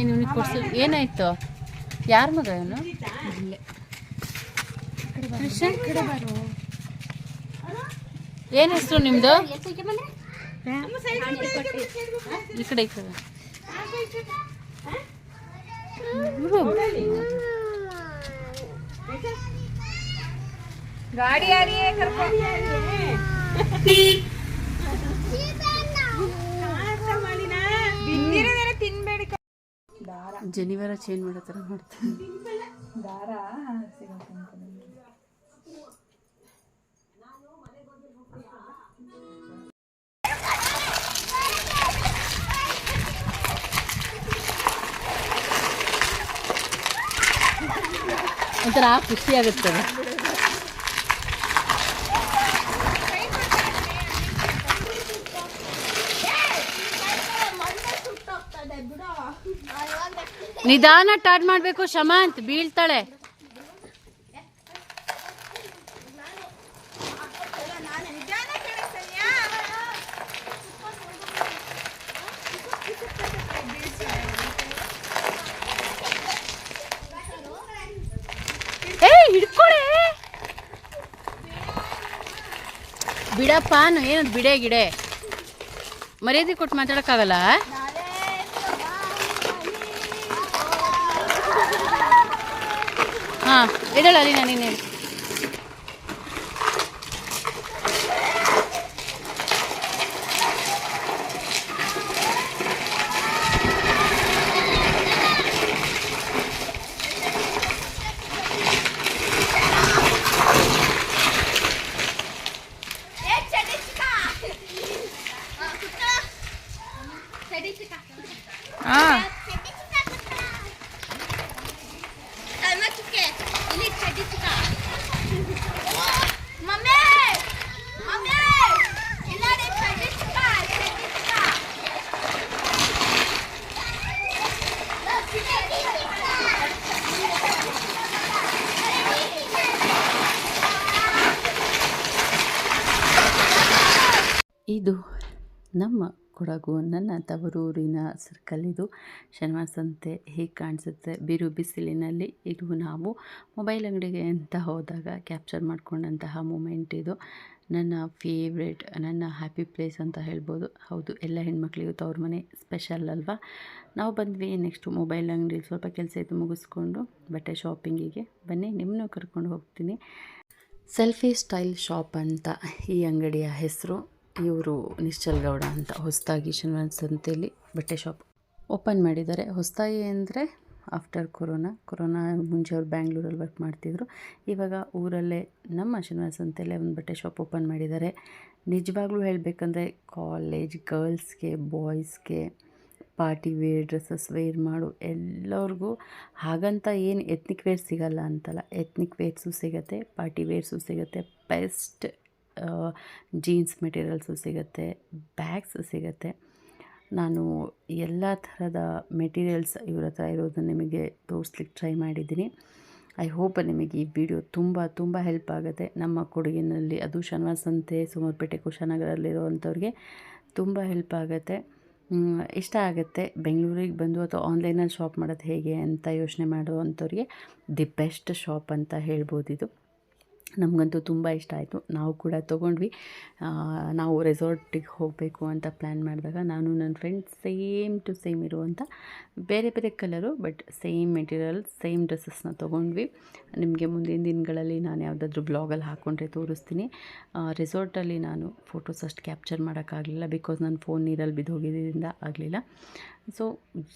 ಏನು ಕೊಡ್ಸು ಏನಾಯ್ತು? ಯಾರ ಮಗ ಇವನು? ಏನು ಹೆಸರು ನಿಮ್ಮದು? ಈ ಕಡೆ ಗಾಡಿ ಯಾರಿಯೇ ತಿನ್ಬೇಡಿ. ಜನಿವಾರ ಚೇಂಜ್ ಮಾಡೋ ಥರ ಮಾಡ್ತೀನಿ. ದಾರ ಒಂಥರ ಖುಷಿ ಆಗುತ್ತದೆ. ನಿಧಾನ ಟಾಟ್ ಮಾಡಬೇಕು ಶಮಾಂತ್, ಬೀಳ್ತಾಳೆ. ಹಿಡ್ಕೊಳೆ ಬಿಡಪ್ಪ. ಏನದು ಬಿಡೆ ಗಿಡೆ ಮರ್ಯಾದೆ ಕೊಟ್ಟು ಮಾತಾಡೋಕ್ಕಾಗಲ್ಲ. ಹಾಂ ಇಡಲ್ಲ ಅಲ್ಲಿನ ನೀನು. ಹಾಂ ಇದು ನಮ್ಮ ಕೊಡಗು, ನನ್ನ ತವರೂರಿನ ಸರ್ಕಲ್. ಇದು ಶನಿವಾರ ಸಂತೆ ಹೇಗೆ ಕಾಣಿಸುತ್ತೆ ಬಿರು ಬಿಸಿಲಿನಲ್ಲಿ. ಇದು ನಾವು ಮೊಬೈಲ್ ಅಂಗಡಿಗೆ ಅಂತ ಹೋದಾಗ ಕ್ಯಾಪ್ಚರ್ ಮಾಡಿಕೊಂಡಂತಹ ಮೂಮೆಂಟ್. ಇದು ನನ್ನ ಫೇವ್ರೆಟ್, ನನ್ನ ಹ್ಯಾಪಿ ಪ್ಲೇಸ್ ಅಂತ ಹೇಳ್ಬೋದು. ಹೌದು, ಎಲ್ಲ ಹೆಣ್ಮಕ್ಳಿಗೂ ತವ್ರ ಮನೆ ಸ್ಪೆಷಲ್ ಅಲ್ವಾ. ನಾವು ಬಂದ್ವಿ ನೆಕ್ಸ್ಟು ಮೊಬೈಲ್ ಅಂಗಡಿಲಿ ಸ್ವಲ್ಪ ಕೆಲಸ ಇತ್ತು ಮುಗಿಸ್ಕೊಂಡು ಬಟ್ಟೆ ಶಾಪಿಂಗಿಗೆ. ಬನ್ನಿ, ನಿಮ್ಮನ್ನೂ ಕರ್ಕೊಂಡು ಹೋಗ್ತೀನಿ. ಸೆಲ್ಫಿ ಸ್ಟೈಲ್ ಶಾಪ್ ಅಂತ ಈ ಅಂಗಡಿಯ ಹೆಸರು. ಇವರು ನಿಶ್ಚಲ್ ಗೌಡ ಅಂತ ಹೊಸದಾಗಿ ಶನಿವಾರ ಸಂತೆಯಲ್ಲಿ ಬಟ್ಟೆ ಶಾಪ್ ಓಪನ್ ಮಾಡಿದ್ದಾರೆ. ಹೊಸದಾಗಿ ಅಂದರೆ ಆಫ್ಟರ್ ಕೊರೋನಾ ಮುಂಚೆ ಅವ್ರು ಬ್ಯಾಂಗ್ಳೂರಲ್ಲಿ ವರ್ಕ್ ಮಾಡ್ತಿದ್ರು. ಇವಾಗ ಊರಲ್ಲೇ ನಮ್ಮ ಶನಿವಾರ ಸಂತೆಯಲ್ಲೇ ಒಂದು ಬಟ್ಟೆ ಶಾಪ್ ಓಪನ್ ಮಾಡಿದ್ದಾರೆ. ನಿಜವಾಗ್ಲೂ ಹೇಳಬೇಕಂದ್ರೆ ಕಾಲೇಜ್ ಗರ್ಲ್ಸ್ಗೆ, ಬಾಯ್ಸ್ಗೆ, ಪಾರ್ಟಿ ವೇರ್ ಡ್ರೆಸ್ಸಸ್ ವೇರ್ ಮಾಡು ಎಲ್ಲರಿಗೂ. ಹಾಗಂತ ಏನು ಎತ್ನಿಕ್ ವೇರ್ ಸಿಗಲ್ಲ ಅಂತಲ್ಲ, ಎತ್ನಿಕ್ ವೇರ್ಸು ಸಿಗುತ್ತೆ, ಪಾರ್ಟಿ ವೇರ್ಸು ಸಿಗುತ್ತೆ, ಬೆಸ್ಟ್ ಜೀನ್ಸ್ ಮೆಟೀರಿಯಲ್ಸು ಸಿಗುತ್ತೆ, ಬ್ಯಾಗ್ಸ್ ಸಿಗುತ್ತೆ. ನಾನು ಎಲ್ಲ ಥರದ ಮೆಟೀರಿಯಲ್ಸ್ ಇವ್ರ ಹತ್ರ ಇರೋದನ್ನು ನಿಮಗೆ ತೋರಿಸ್ಲಿಕ್ಕೆ ಟ್ರೈ ಮಾಡಿದ್ದೀನಿ. ಐ ಹೋಪ್ ನಿಮಗೆ ಈ ವಿಡಿಯೋ ತುಂಬ ಹೆಲ್ಪ್ ಆಗುತ್ತೆ. ನಮ್ಮ ಕೊಡಗಿನಲ್ಲಿ, ಅದು ಶನಿವಾರ ಸಂತೆ ಸೋಮವಾರಪೇಟೆ ಕುಶಾನಗರಲ್ಲಿರುವಂಥವ್ರಿಗೆ ತುಂಬ ಹೆಲ್ಪ್ ಆಗುತ್ತೆ, ಇಷ್ಟ ಆಗುತ್ತೆ. ಬೆಂಗಳೂರಿಗೆ ಬಂದು ಅಥವಾ ಆನ್ಲೈನಲ್ಲಿ ಶಾಪ್ ಮಾಡೋದು ಹೇಗೆ ಅಂತ ಯೋಚನೆ ಮಾಡುವಂಥವ್ರಿಗೆ ದಿ ಬೆಸ್ಟ್ ಶಾಪ್ ಅಂತ ಹೇಳ್ಬೋದು ಇದು. ನಮಗಂತೂ ತುಂಬ ಇಷ್ಟ ಆಯಿತು. ನಾವು ಕೂಡ ತೊಗೊಂಡ್ವಿ. ನಾವು ರೆಸಾರ್ಟಿಗೆ ಹೋಗಬೇಕು ಅಂತ ಪ್ಲ್ಯಾನ್ ಮಾಡಿದಾಗ ನಾನು ನನ್ನ ಫ್ರೆಂಡ್ ಸೇಮ್ ಟು ಸೇಮ್ ಇರುವಂಥ ಬೇರೆ colour but same material, same ಡ್ರೆಸ್ಸಸ್ನ ತೊಗೊಂಡ್ವಿ. ನಿಮಗೆ ಮುಂದಿನ ದಿನಗಳಲ್ಲಿ ನಾನು ಯಾವುದಾದ್ರೂ ಬ್ಲಾಗಲ್ಲಿ ಹಾಕ್ಕೊಂಡ್ರೆ ತೋರಿಸ್ತೀನಿ. ರೆಸಾರ್ಟಲ್ಲಿ ನಾನು ಫೋಟೋಸ್ ಅಷ್ಟು ಕ್ಯಾಪ್ಚರ್ ಮಾಡೋಕ್ಕಾಗಲಿಲ್ಲ, ಬಿಕಾಸ್ ನನ್ನ ಫೋನ್ ನೀರಲ್ಲಿ ಬಿದ್ದೋಗಿದ್ದರಿಂದ ಆಗಲಿಲ್ಲ. ಸೊ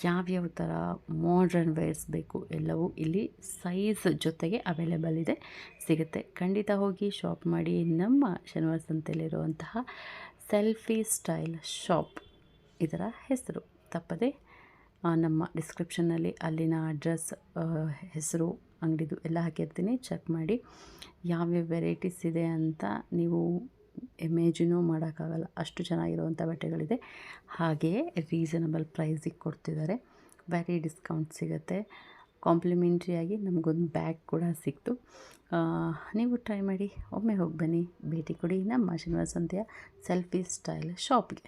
ಯಾವ್ಯಾವ ಥರ ಮಾಡ್ರನ್ ವೇರ್ಸ್ ಬೇಕು ಎಲ್ಲವೂ ಇಲ್ಲಿ ಸೈಜ್ ಜೊತೆಗೆ ಅವೈಲೇಬಲ್ ಇದೆ, ಸಿಗುತ್ತೆ. ಖಂಡಿತ ಹೋಗಿ ಶಾಪ್ ಮಾಡಿ. ನಮ್ಮ ಶನಿವಾರ ಸಂತೆಯಲ್ಲಿರುವಂತಹ ಸೆಲ್ಫಿ ಸ್ಟೈಲ್ ಶಾಪ್ ಇದರ ಹೆಸರು. ತಪ್ಪದೆ ನಮ್ಮ ಡಿಸ್ಕ್ರಿಪ್ಷನ್ನಲ್ಲಿ ಅಲ್ಲಿನ ಅಡ್ರೆಸ್, ಹೆಸರು, ಅಂಗಡಿದು ಎಲ್ಲ ಹಾಕಿರ್ತೀನಿ, ಚೆಕ್ ಮಾಡಿ. ಯಾವ್ಯಾವ ವೆರೈಟೀಸ್ ಇದೆ ಅಂತ ನೀವು ಇಮೇಜಿನೂ ಮಾಡೋಕ್ಕಾಗಲ್ಲ, ಅಷ್ಟು ಚೆನ್ನಾಗಿರುವಂಥ ಬಟ್ಟೆಗಳಿದೆ. ಹಾಗೆಯೇ ರೀಸನಬಲ್ ಪ್ರೈಸಿಗೆ ಕೊಡ್ತಿದ್ದಾರೆ, ವೆರಿ ಡಿಸ್ಕೌಂಟ್ ಸಿಗುತ್ತೆ. ಕಾಂಪ್ಲಿಮೆಂಟ್ರಿಯಾಗಿ ನಮಗೊಂದು ಬ್ಯಾಗ್ ಕೂಡ ಸಿಕ್ತು. ನೀವು ಟ್ರೈ ಮಾಡಿ, ಒಮ್ಮೆ ಹೋಗಿ ಬನ್ನಿ, ಭೇಟಿ ಕೊಡಿ ನಮ್ಮ ಶನಿವಾರ ಸಂತೆಯ ಸೆಲ್ಫಿ ಸ್ಟೈಲ್ ಶಾಪ್ಗೆ.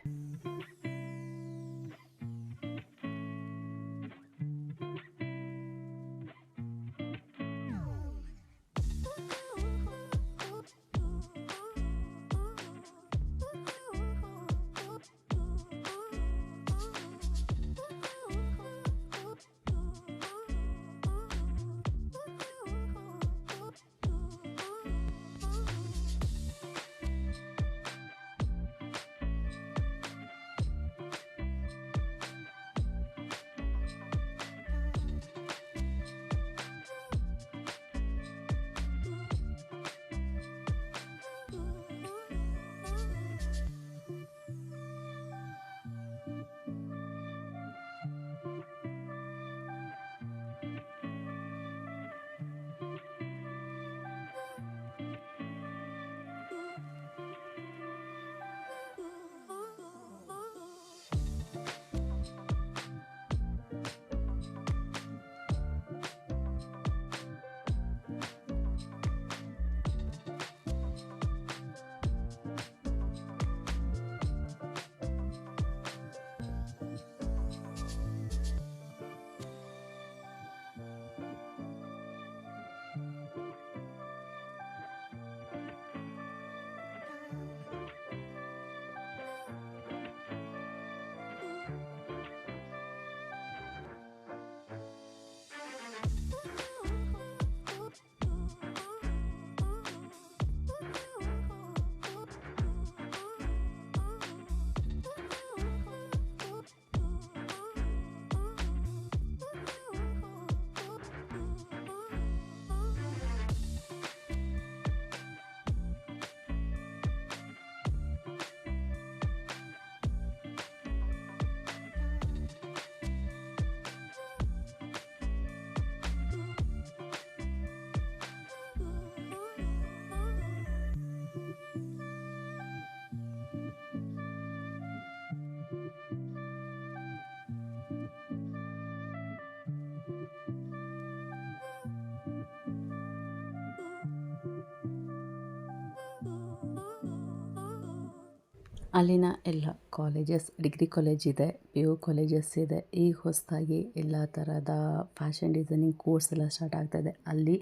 ಅಲ್ಲಿನ ಎಲ್ಲ ಕಾಲೇಜಸ್, ಡಿಗ್ರಿ ಕಾಲೇಜ್ ಇದೆ, PU ಕಾಲೇಜಸ್ ಇದೆ. ಈಗ ಹೊಸದಾಗಿ ಎಲ್ಲ ಥರದ ಫ್ಯಾಷನ್ ಡಿಸೈನಿಂಗ್ ಕೋರ್ಸ್ ಎಲ್ಲ ಸ್ಟಾರ್ಟ್ ಆಗ್ತಾಯಿದೆ. ಅಲ್ಲಿ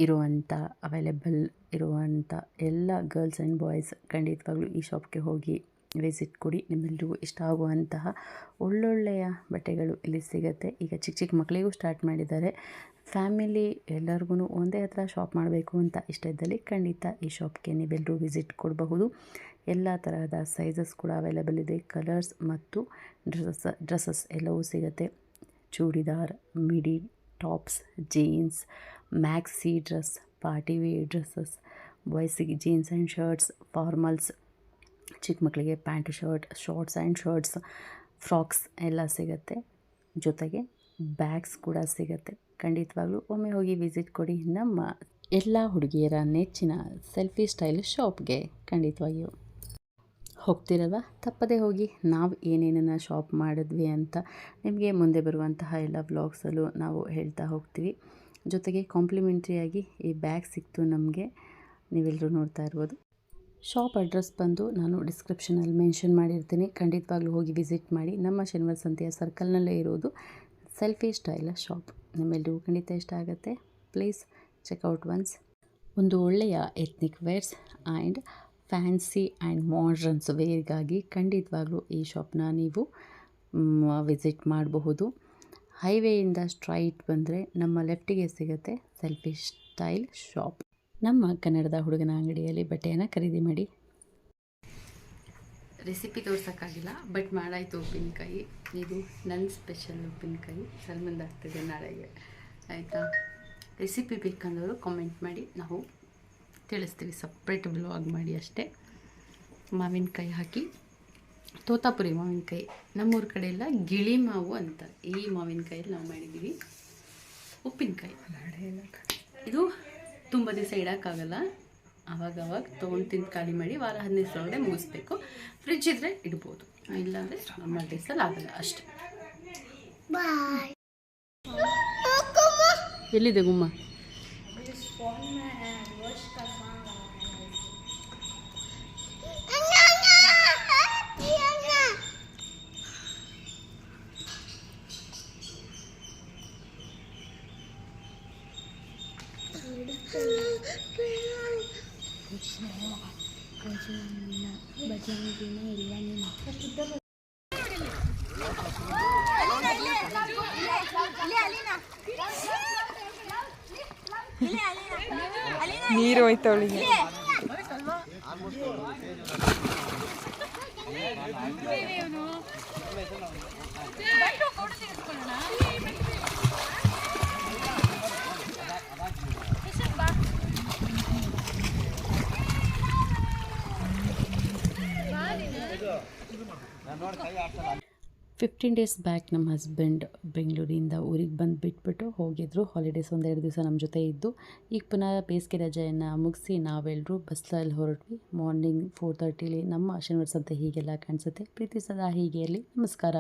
ಇರುವಂಥ ಅವೈಲೇಬಲ್ ಇರುವಂಥ ಎಲ್ಲ ಗರ್ಲ್ಸ್ ಆ್ಯಂಡ್ ಬಾಯ್ಸ್ ಖಂಡಿತವಾಗ್ಲೂ ಈ ಶಾಪ್ಗೆ ಹೋಗಿ ವಿಸಿಟ್ ಕೊಡಿ. ನಿಮ್ಮೆಲ್ಲರಿಗೂ ಇಷ್ಟ ಆಗುವಂತಹ ಒಳ್ಳೊಳ್ಳೆಯ ಬಟ್ಟೆಗಳು ಇಲ್ಲಿ ಸಿಗುತ್ತೆ. ಈಗ ಚಿಕ್ಕ ಚಿಕ್ಕ ಮಕ್ಕಳಿಗೂ ಸ್ಟಾರ್ಟ್ ಮಾಡಿದ್ದಾರೆ. ಫ್ಯಾಮಿಲಿ ಎಲ್ಲರಿಗೂ ಒಂದೇ ಹತ್ರ ಶಾಪ್ ಮಾಡಬೇಕು ಅಂತ ಇಷ್ಟ ಇದ್ದಲ್ಲಿ ಖಂಡಿತ ಈ ಶಾಪ್ಗೆ ನೀವೆಲ್ಲರೂ ವಿಸಿಟ್ ಕೊಡಬಹುದು. ಎಲ್ಲ ತರಹದ ಸೈಜಸ್ ಕೂಡ ಅವೈಲೇಬಲ್ ಇದೆ. ಕಲರ್ಸ್ ಮತ್ತು ಡ್ರೆಸ್ಸಸ್ ಎಲ್ಲವೂ ಸಿಗುತ್ತೆ. Churidar, midi, tops, jeans, maxi dress, party wear dresses, ಬಾಯ್ಸಿಗೆ ಜೀನ್ಸ್ ಆ್ಯಂಡ್ ಶರ್ಟ್ಸ್, ಫಾರ್ಮಲ್ಸ್, ಚಿಕ್ಕ ಮಕ್ಕಳಿಗೆ pant shirt, shorts and shirts, frocks ಎಲ್ಲ ಸಿಗುತ್ತೆ. ಜೊತೆಗೆ ಬ್ಯಾಗ್ಸ್ ಕೂಡ ಸಿಗುತ್ತೆ. ಖಂಡಿತವಾಗ್ಲೂ ಒಮ್ಮೆ ಹೋಗಿ ವಿಸಿಟ್ ಕೊಡಿ ನಮ್ಮ ಎಲ್ಲ ಹುಡುಗಿಯರ ನೆಚ್ಚಿನ ಸೆಲ್ಫಿ ಸ್ಟೈಲ್ ಶಾಪ್ಗೆ. ಖಂಡಿತವಾಗಿಯೂ ಹೋಗ್ತಿರಲ್ವ, ತಪ್ಪದೇ ಹೋಗಿ. ನಾವು ಏನೇನನ್ನು ಶಾಪ್ ಮಾಡಿದ್ವಿ ಅಂತ ನಿಮಗೆ ಮುಂದೆ ಬರುವಂತಹ ಎಲ್ಲ ವ್ಲಾಗ್ಸಲ್ಲೂ ನಾವು ಹೇಳ್ತಾ ಹೋಗ್ತೀವಿ. ಜೊತೆಗೆ ಕಾಂಪ್ಲಿಮೆಂಟ್ರಿಯಾಗಿ ಈ ಬ್ಯಾಗ್ ಸಿಕ್ತು ನಮಗೆ, ನೀವೆಲ್ಲರೂ ನೋಡ್ತಾ ಇರ್ಬೋದು. ಶಾಪ್ ಅಡ್ರೆಸ್ ಬಂದು ನಾನು ಡಿಸ್ಕ್ರಿಪ್ಷನಲ್ಲಿ ಮೆನ್ಷನ್ ಮಾಡಿರ್ತೀನಿ. ಖಂಡಿತವಾಗ್ಲೂ ಹೋಗಿ ವಿಸಿಟ್ ಮಾಡಿ. ನಮ್ಮ ಶನಿವಾರ ಸಂತೆಯ ಸರ್ಕಲ್ನಲ್ಲೇ ಇರೋದು ಸೆಲ್ಫಿ ಸ್ಟೈಲ್ ಶಾಪ್. ನಿಮ್ಮೆಲ್ಲರಿಗೂ ಖಂಡಿತ ಇಷ್ಟ ಆಗುತ್ತೆ. Please check out once. ಒಂದು ಒಳ್ಳೆಯ ethnic wears and fancy and moderns ವೇರ್ಗಾಗಿ ಖಂಡಿತವಾಗ್ಲೂ ಈ ಶಾಪ್ನ ನೀವು ವಿಸಿಟ್ ಮಾಡಬಹುದು. ಹೈವೇಯಿಂದ ಸ್ಟ್ರೈಟ್ ಬಂದರೆ ನಮ್ಮ ಲೆಫ್ಟಿಗೆ ಸಿಗುತ್ತೆ ಸೆಲ್ಫಿ ಸ್ಟೈಲ್ ಶಾಪ್. ನಮ್ಮ ಕನ್ನಡದ ಹುಡುಗನ ಅಂಗಡಿಯಲ್ಲಿ ಬಟ್ಟೆಯನ್ನು ಖರೀದಿ ಮಾಡಿ. ರೆಸಿಪಿ ತೋರ್ಸೋಕ್ಕಾಗಿಲ್ಲ, ಬಟ್ ಮಾಡಾಯಿತು ಉಪ್ಪಿನಕಾಯಿ. ಇದು ನನ್ನ ಸ್ಪೆಷಲ್ ಉಪ್ಪಿನಕಾಯಿ. ಸಲ್ಮಂದಾಗ್ತಿದೆ ನಾಳೆಗೆ, ಆಯಿತಾ? ರೆಸಿಪಿ ಬೇಕಂದವರು ಕಾಮೆಂಟ್ ಮಾಡಿ, ನಾವು ತಿಳಿಸ್ತೀವಿ. ಸಪ್ರೇಟ್ ವ್ಲಾಗ್ ಮಾಡಿ ಅಷ್ಟೇ. ಮಾವಿನಕಾಯಿ ಹಾಕಿ, ತೋತಾಪುರಿ ಮಾವಿನಕಾಯಿ, ನಮ್ಮೂರ ಕಡೆ ಎಲ್ಲ ಗಿಳಿ ಮಾವು ಅಂತಾರೆ. ಈ ಮಾವಿನಕಾಯಲ್ಲಿ ನಾವು ಮಾಡಿದ್ದೀವಿ ಉಪ್ಪಿನಕಾಯಿ. ಇದು ತುಂಬ ದಿವಸ ಇಡೋಕ್ಕಾಗಲ್ಲ, ಆವಾಗವಾಗ ತೊಗೊಂಡು ತಿಂದು ಖಾಲಿ ಮಾಡಿ ವಾರ 15 ದಿವಸದೊಳಗಡೆ ಮುಗಿಸ್ಬೇಕು. ಫ್ರಿಜ್ ಇದ್ದರೆ ಇಡ್ಬೋದು, ಇಲ್ಲಾಂದರೆ ನಮ್ಮ ಡೇಸಲ್ಲಿ ಆಗಲ್ಲ ಅಷ್ಟೇ. ಬಾಯ್. ಎಲ್ಲಿದೆ ಗುಮ್ಮ? ನೀರು ಹೋಯ್ತು ಅವಳಿಗೆ. ಫಿಫ್ಟೀನ್ ಡೇಸ್ ಬ್ಯಾಕ್ ನಮ್ಮ ಹಸ್ಬೆಂಡ್ ಬೆಂಗಳೂರಿಂದ ಊರಿಗೆ ಬಂದು ಬಿಟ್ಬಿಟ್ಟು ಹೋಗಿದ್ರು. ಹಾಲಿಡೇಸ್ ಒಂದೆರಡು ದಿವಸ ನಮ್ಮ ಜೊತೆ ಇದ್ದು ಈಗ ಪುನಃ ಬೇಸಿಗೆ ರಜೆಯನ್ನು ಮುಗಿಸಿ ನಾವೆಲ್ಲರೂ ಬಸ್ಸಲ್ಲಿ ಹೊರಟ್ವಿ. ಮಾರ್ನಿಂಗ್ 4:30 ನಮ್ಮ ಶನಿವಾರ ಸಂತೆ ಹೀಗೆಲ್ಲ ಕಾಣಿಸುತ್ತೆ. ಪ್ರೀತಿ ಸದಾ ಹೀಗೆ ಇರಲಿ. ನಮಸ್ಕಾರ.